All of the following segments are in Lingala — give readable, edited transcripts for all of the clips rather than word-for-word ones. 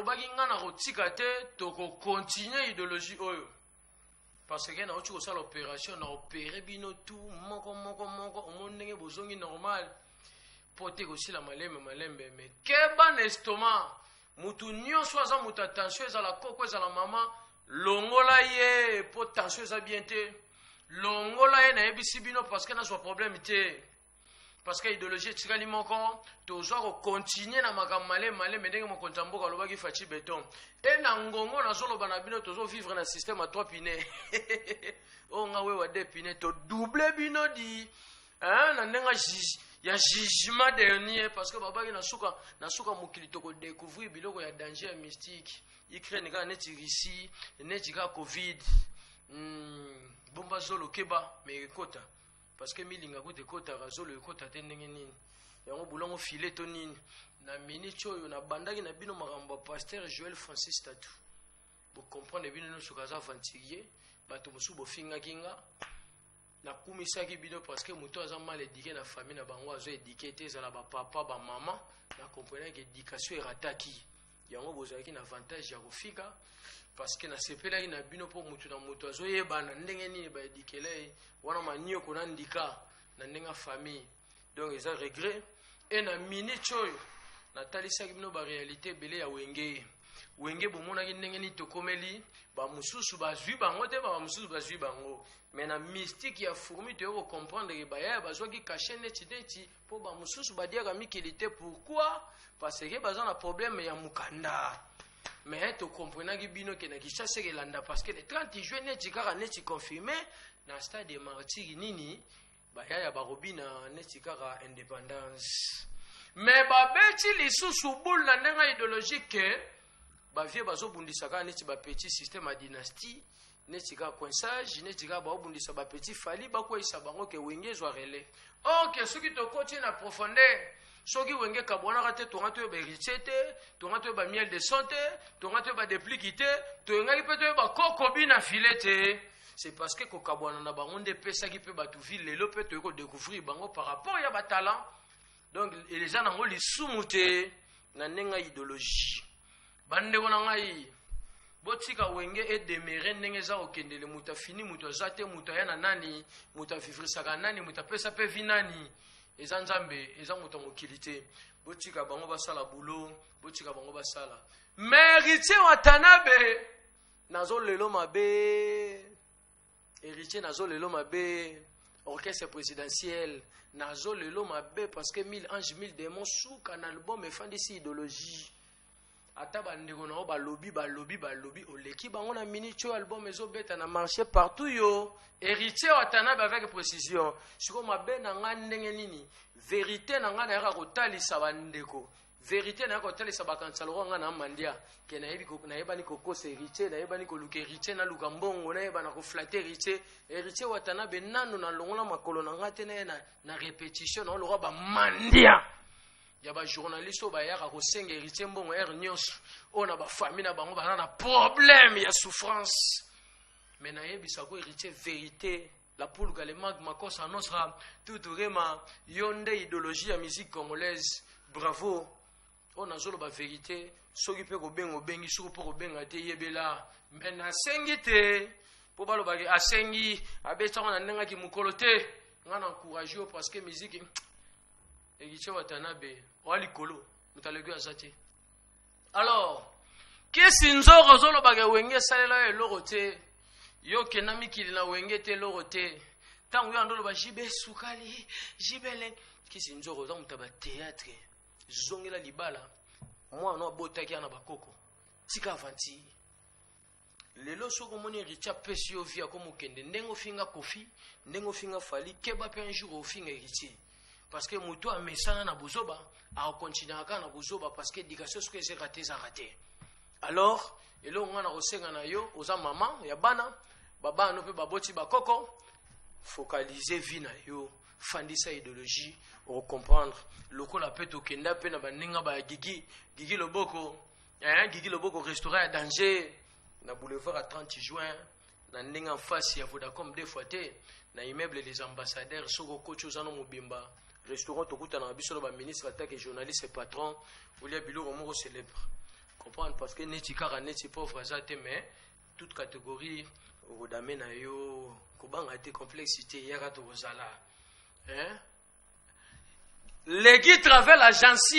nalobaki nga na kotika te tokokontinue idéologie oyo parce que na oti kosala opération na opéré bino tout moko omoni ndenge bozongi normal po te kosila malembe me keba na estomac mutu nyonso aza mutu attention ezala koko ezala mama longola ye po tension eza bien te longola ye nayebisi bino parce que nazwa problème te parce que idéologie etikali moko tozwa kokontinue na makambo malembe ndenge mokonzi ya mboka alobaki faci beton e na ngongo nazoloba na bino tozovivre na système a 3 pine oyo nga wewa 2 pine todouble bino di na ndenge ya jugement dernier parce que babaki nasuka mokili tokodécouvrir biloko ya danger ya mystique Ukraine kaka neti Russie neti kaka Covid bomba zolo keba me ekota parce que milinga kote ekotaka zolo ekota te ndenge nini yango bulongo file to nini na minute oyo nabandaki na bino makambo ya pasteur Joël Francis Tatu bocomprendre bino nyonso kaza aventurier bato mosusu bofingaki nga nakumisaki bino parce que moto aza mal éduqué na famille na bango azo éduqué te ezala bapapa bamama na comprenaki éducation erataki yango bozalaki na avantage ya kofika parce que nasepelaki na bino mpo moto na moto azoyebana ndenge nini baédikele wana manioko na ndika na ndenge ya famille donc eza regret e na minute oyo natalisaki bino baréalité ebele ya wenge bomonaki ndenge nini tokomeli bamosusu bazwi bango te bamosusu bazwi bango mais na mystique ya fourmi toyo kocomprendre bayaya bazwaki cache neti mpo bamosusu badiaka mikili te pourquoi parce que baza na problème ya mokanda mais tokomprenaki bino ke na Kinshasa elanda parce que le 30 juin neti kaka neti confirmé na stade de martyrs nini bayaya barobi na neti kaka indépendance mais babeti lisusu boule na ndenge idéologique bavie bazobundisaka neti bapetit système ya dynastie neti kaka coinsage neti kaka baobundisa bapetit fali bakweyisa bango ke wenge ezwa relais ok soki tokoti na profondeur soki wenge kabwanaka te tonga toyeba héritier te tonga toyeba miel de son te tonga toyeba dépliki te toyengaki mpe toyeba kokobi na file te c'est parce que kokabwana na bango nde epesaki mpe bato ville lelo mpe toyei kodécouvrir bango par rapport ya batalant donc eza nango lisumu te na ndenge ya idéologie bandeko na ngai botika wenge edemere ndenge eza kokendele moto afini moto aza te moto aya na nani moto avivrisaka nani moto apesa mpe vi nani eza nzambe eza moto ya mokili te botika bango basala bulo botika bango basala héritier Watanabe nazolelo mabe héritier nazolelo mabe orchestre présidentiel nazolelo mabe parce que 1000 anges 1000 démons suka na album efandisi idéologie ata bandeko na balobi oleki bango na minute oyo album ezobeta na marché partout yo héritier Watanabe avec précision siko mabe na nga ndenge nini vérité na nga nayaka kotalisa bandeko vérité nayaka kotalisa bakanisa loko nga na mandia ke nayebani kokosa héritier nayebani koluka héritier naluka mbongo nayebana koflate héritier Watanabe nano nalongola makolo na nga te naye na répétition na olokwa bamandia ya ba journaliste oyo bayaka kosenga héritier mbongo ere nyonso oyo na bafamille na bango baza na problème ya souffrance mais nayebisa ko héritier vérité la pulga le mag makosa nostra tuturema yo nde idéologie ya musique congolaise bravo oyo nazoloba vérité soki mpe kobenga obengi soki mpo kobenga te yebela mais nasengi te mpo balobaki asengi abetango na ndengaki mokolo te nga na encourage yo parce que musique héritier Watanabe walikolo mutalego azate alors kesi nzoro zolobaka wenge salela eloko te yo kena mikili na wenge te eloko te tango yo andoloba jibe sukali jibele kesi nzoro za mutaba théâtre zongela libala mwana abotaki na bakoko tika avanti lelo soko moni héritier pesi yo via comme okende ndengo finga kofi ndengo finga fali keba pe un jour ofinga héritier parce que moto amesana na buzoba a continuer na buzoba parce que éducation ce que c'est raté alors elo ngana kosenga na yo oza maman ya bana baba no pe baboti bakoko focaliser vie na yo fandisa idéologie pour comprendre lokola pe to kenda pe na baninga ba gigi loboko restaurant à danger na boulevard à 30 juin na ndinga en face ya Vodacom deux fois te na immeuble les ambassadeurs soko kocho zano mobimba restaurant tokuta na biso ba ministre attaque journaliste patron olia biloko moko célèbre comprendre parce que neti kaka neti pauvre azate mais toute catégorie odame na yo kobanga te complexité yaka to kozala hein les qui travaillent l'agence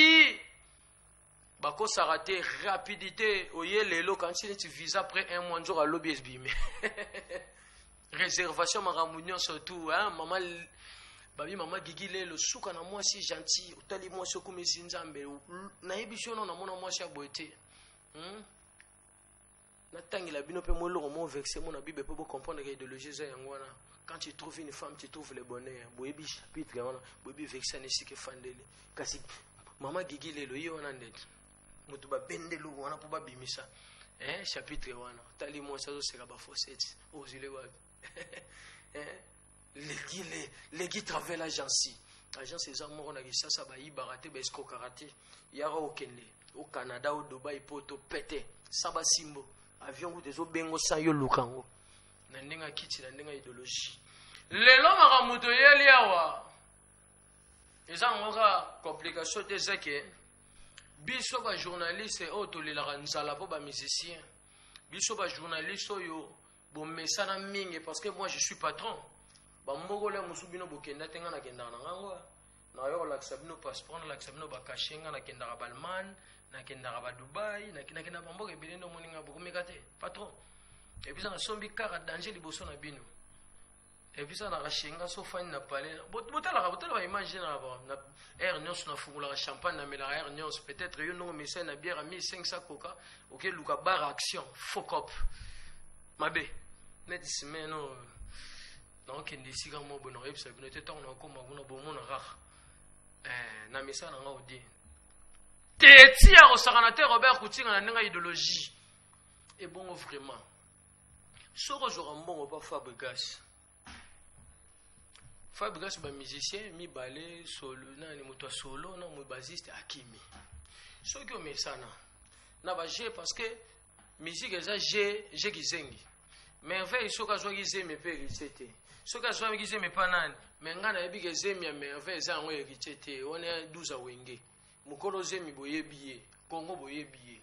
bako sarate rapidité oye lelo quand tu visa après un mois jour à l'OBSB mais réservation maramunion surtout hein maman babi mama gigi le suka na moi si gentil otali moi so comme sinzambe na yebisho na mona moi si aboete na tangi la bino pe mo lo mo vexé mon bible pe bo comprendre que idéologie za yangwana quand tu trouves une femme tu trouves le bonheur boyebi chapitre wana boyebi vexé ne sike fandele kasi mama gigi le yo wana ndet mutu ba bendelo wana po ba bimisa chapitre wana tali moi ça zo seka ba fossette ozile wapi les qui travaillent l'agence agence eza moko na kisasa ba ibarate ba escroquerie yara okende au Canada au Dubai poto pété saba simbo avion ou des obengo sa yo lukango na ndenga kiti na ndenga idéologie lelo makamuto yeli awa eza ngoka complication te zeke biso ba journaliste o tolelaka nzala po ba musicien biso ba journaliste oyo bon mesana mingi parce que moi je suis patron ba mogole musubino bokenda tenga na kenda na ngango na yo la sabino passeport la sabino ba kashenga na kenda ka Balman na kenda ka Dubai na kenda ba mboke bilendo moninga bokomekate patron et puis ça na sombi kara danger liboso na bino et puis ça na kashenga so fani na palais botala ba image na ba air nyos na fungula champagne na mela air nyos peut-être yo no message na bière à 1500 coca OK luka bar action focop mabe net simeno donc ndisi ka mo bono yebisa bino te tant na ko maguna bo mona rare na message na ngodi te ti ya osakana te Robert Kutinga na nga idéologie et bon vraiment soko jora mbongo pa Fabregas ba musicien mi balé solo na ni moto solo na mo bassiste akimi soki o mesana na ba je parce que musique eza je kizengi merveille soka zo kizeme pe richete soka zo kizeme pa nani mais ngana yebi kizeme ya merveille eza ngo richete on est 12 wenge mukolo zemi boyebiye Congo boyebiye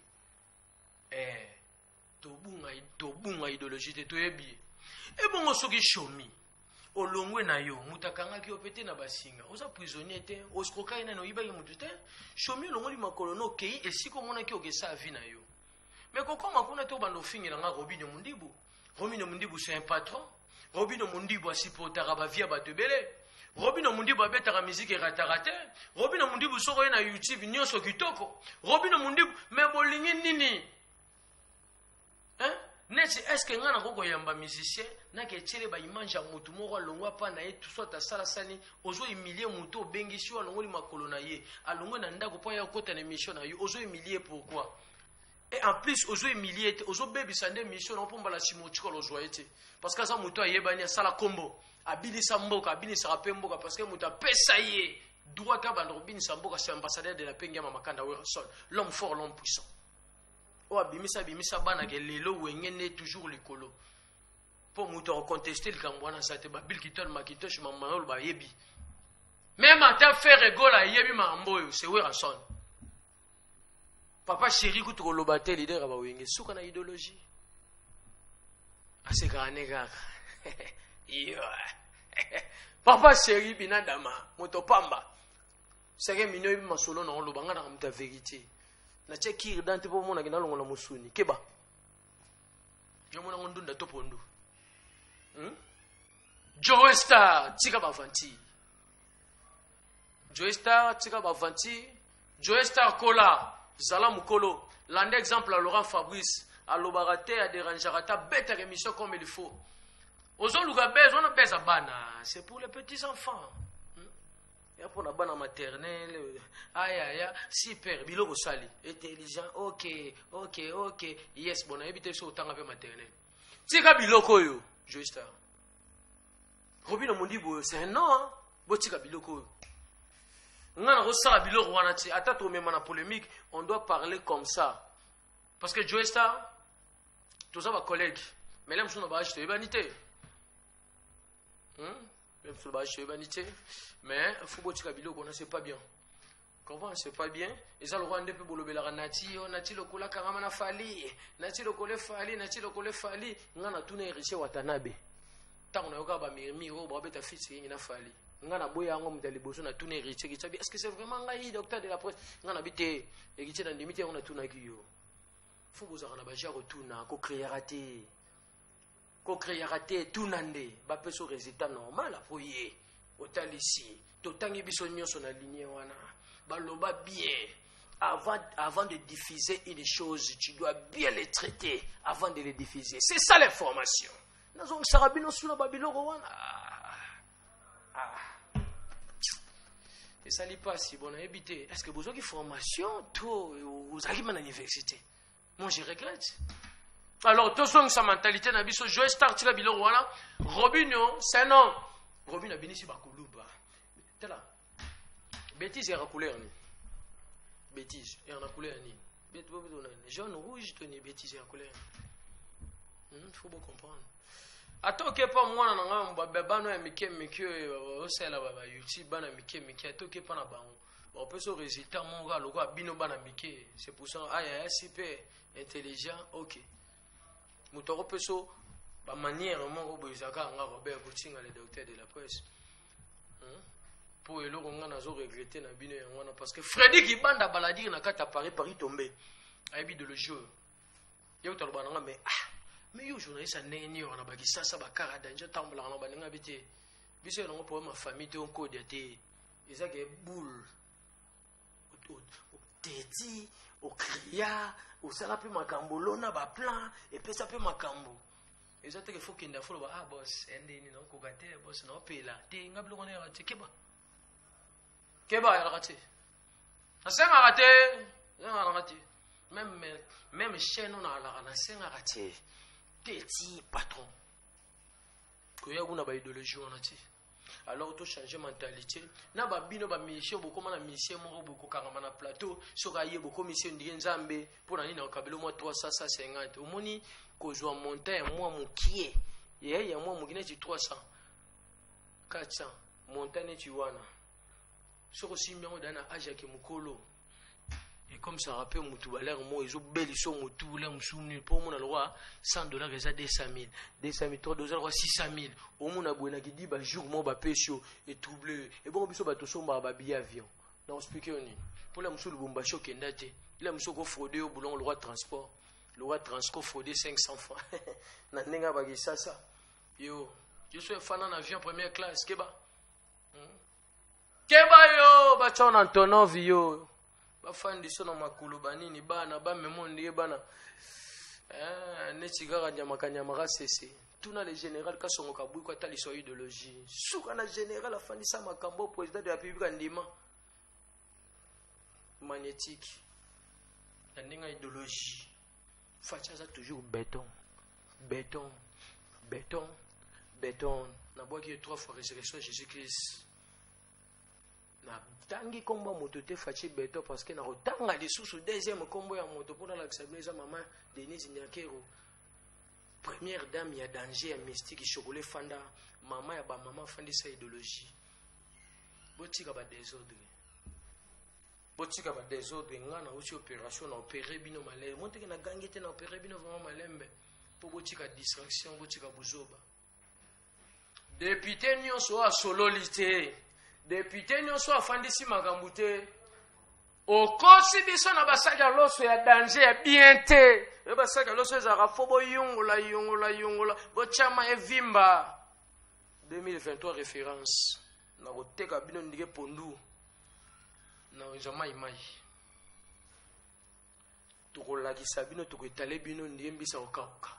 tobunga idéologie te toyebiye e bongo soki shomi olongwe na yo mutakanga ki opete na basinga oza prisonnier te oskokai na no yibaki mutu te shomi olongoli makolo no kei esiko mona ki okesa vie na yo mais kokoma kuna te obando fingira nga Robinho Mundibu c'est un patron Robinho Mundibu asipotaka ba via batebele Robinho Mundibu abetaka musique ratarate Robinho Mundibu soko na YouTube nyonso kitoko Robinho Mundibu mais bolingi nini neti est-ce que ngana koko yamba musicien na ke tire ba image ya mutu moko longwa pa na ye tout soit sala sani ozo humilier mutu obengisi wa longoli makolo na ye alongwe na ndako pa ya kota na mission na yo ozo humilier pourquoi et en plus ozo humilier ozo baby sande mission na pomba la simotiko lo joyete parce que ça mutu ayebani sala kombo abinisa mboka abinisa rapemboka parce que mutu apesa ye droit ka bando binisa mboka c'est ambassadeur de la pengia mamakanda Wilson l'homme fort l'homme puissant o bimisa bana ke lelo wengene toujours likolo po muto contester le kambwana sa te ba Bill Kitton makitosh mamayol ba yebi même ata faire egola yebi mamboyo c'est Wilson papa chéri ku to lobate leader ba wenge suka na idéologie asekane kaka iyo papa chéri binadama moto pamba sege minyo yebi masolo na lobanga na muta vérité na cheki dante po mona kina longo na musuni keba yo mona ngondunda topondo Joe Star tika bavanti Joe Star kola zala mukolo l'un exemple à Laurent Fabrice à l'obarate à dérangerata bête émission comme il faut ozo luka beza on a beza bana c'est pour les petits enfants et pour la bana maternelle aya super biloko sali intelligent OK yes bon habite so tanga pe maternelle tika biloko yo juste Robinho Mundibu c'est non botika biloko ngana ko sala biloko wana ti ata to même na polémique on doit parler comme ça parce que Joe Star tous ça va collègue mais là monsieur na ba acheter vanité même sur le vanité mais faut botika biloko on c'est pas bien Comment c'est pas bien? Et ça le roi ndé pe bolobela nati yo nati lokola kangama na fali nati lokole fali ngana tuna héritier Watanabe tango na yoka ba mirmi ro ba beta fils ngi na fali ngana boya ngo mutali boso na tuna héritier kitsabi est-ce que c'est vraiment ngai docteur de la presse ngana bité héritier na ndimité on a tuna kiyo faut bozaka na ba jaro tuna ko créer raté tuna ndé ba peso résultat normal apoye otalisi totangi biso nyonso na lignée wana. Baloba bien. Avant de diffuser une chose, tu dois bien les traiter avant de les diffuser. C'est ça l'information. Nazong sarabino sous la Babylone Rwanda. Et ça n'est pas si bon à habiter. Est-ce que vous avez une formation? Tout, vous arrivez à l'université. Moi, je regrette. Alors, tout ça, sa mentalité, n'a biso, je start la Babylone Rwanda. Robinho, c'est non. Robinho a béni si bakuluba. T'es là. Bêtise et à couleur. Bêtise et à couleur. Jaune, rouge, Tony, bêtise et à couleur. Il faut bien comprendre. Attends que pas moi, on va bébano et Mickey, c'est là, YouTube, bana Mickey, attends que pas na bango. On peut se résultat, mon gars, le gars, bino bana Mickey. C'est pour ça, super intelligent, ok. Moutoro peut se, ba manière, mon gars, Isaka, Robert Bouting, le docteur de la presse. Pour le on a regretté na bino wana parce que Freddy qui banda baladi na kata Paris tombé aibi de le jeu yo toloba nga mais yo journaliste neni on a baki sasa bakara danger tambla na baninga bité biso na pour ma famille to code té ezake boule teti o cria o sala pe makambo lona ba plan et puis ça peut makambo ezate que faut kinda faut ba boss endeni no ko gate boss no pela té ngablo ko na raté keba Keba a raté. Ça a raté. Même chaîne on a raté. Petit patron. Que y a une idéologie on a dit. Alors tu changes mentalité. Na ba bino ba mission beaucoup na mission mo beaucoup kangama na plateau. Soka yé beaucoup mission ndi nzambe pour na nina okabelo mo 350. Omoni ko zo monter moi mon kié. Yé ya moi mo gine 300. 400. Montagne tu wana. Sur aussi bien on a Ajaki Mukolo et comme ça rappelle Moutoubaler moi ils ont belle ils sont Moutoubaler Moussouni pour mon loi $100 déjà 200 000 $3 600 000 au mon abouena qui dit bah jour moi bah pécho et troublé et bon biso bah tout ça bah billet avion non expliquer on pour la monsieur le bomba choc endate la monsieur ko fraudé au boulon le roi transport fraudé 500 francs na nenga ba ça yo je suis fan en avion première classe keba Keba yo, ba chon Antonov yo. Ba fan di sono makulu banini bana ba memondi bana. Netigara nyama sese. Tuna le général kasongo kabui kwa tali so idéologie. Suka na général afandi sa makambo président de la République ndima. Magnétique. Ndinga idéologie. Fachaza toujours béton. Na bois qui 3 fois résurrection Jésus-Christ. Na tangi kombo moto te fachi beto parce que na rotanga lisusu deuxième kombo ya moto pour la xabeza maman Denise Nyakero première dame ya danger ya mystique chocolat fanda maman ya ba maman fandi sa idéologie botika ba désordre ngana uchi opération na opérer bino malé monte na gangete na opérer bino vraiment malembe pour botika distraction botika buzoba député nyonso a sololité député nyonso afandisi makambo te okosi biso na basaka loso ya danger ya bien te e basaka loso ezaka fo boyongola bochama evimba 2023 référence na koteka bino ndike pondu na nzama imai tokolakisa bino tokoetale bino ndike mbisa okauka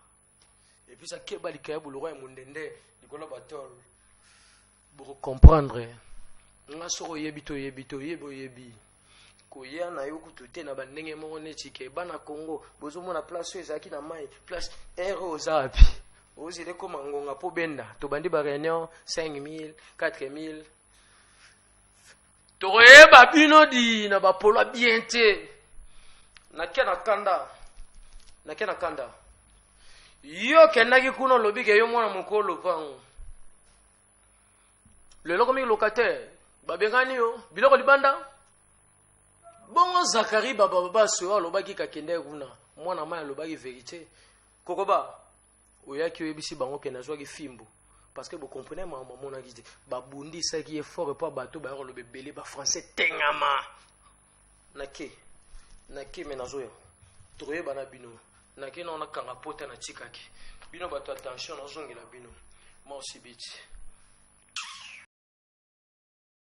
epesa keba likaya buloko ya mundende likolo batol pour comprendre nga soko yebi koya na yo kutute na bandenge moko neti ke bana Congo bozomona place ezaki na mai place ero ozapi ozile koma ngonga po benda to bandi ba réunion 5000 4000 toyeba bino di na ba polo bien te na kenda kanda yo kendaki kuno lobi ke yo mwana mokolo pango le loko mi locataire babengani yo biloko libanda Bon Zakari baba so alobaki kakende kuna mwana maya alobaki vérité kokoba oyaki oyebisi bango ke nazwaki fimbo parce que vous comprenez maman mona ki babundi ça qui est fort pas bateau ba lo bebele ba français tengama nake me nazoya troye bana bino nake na kanga pota na tikaki bino bato attention nazongela bino moi aussi biti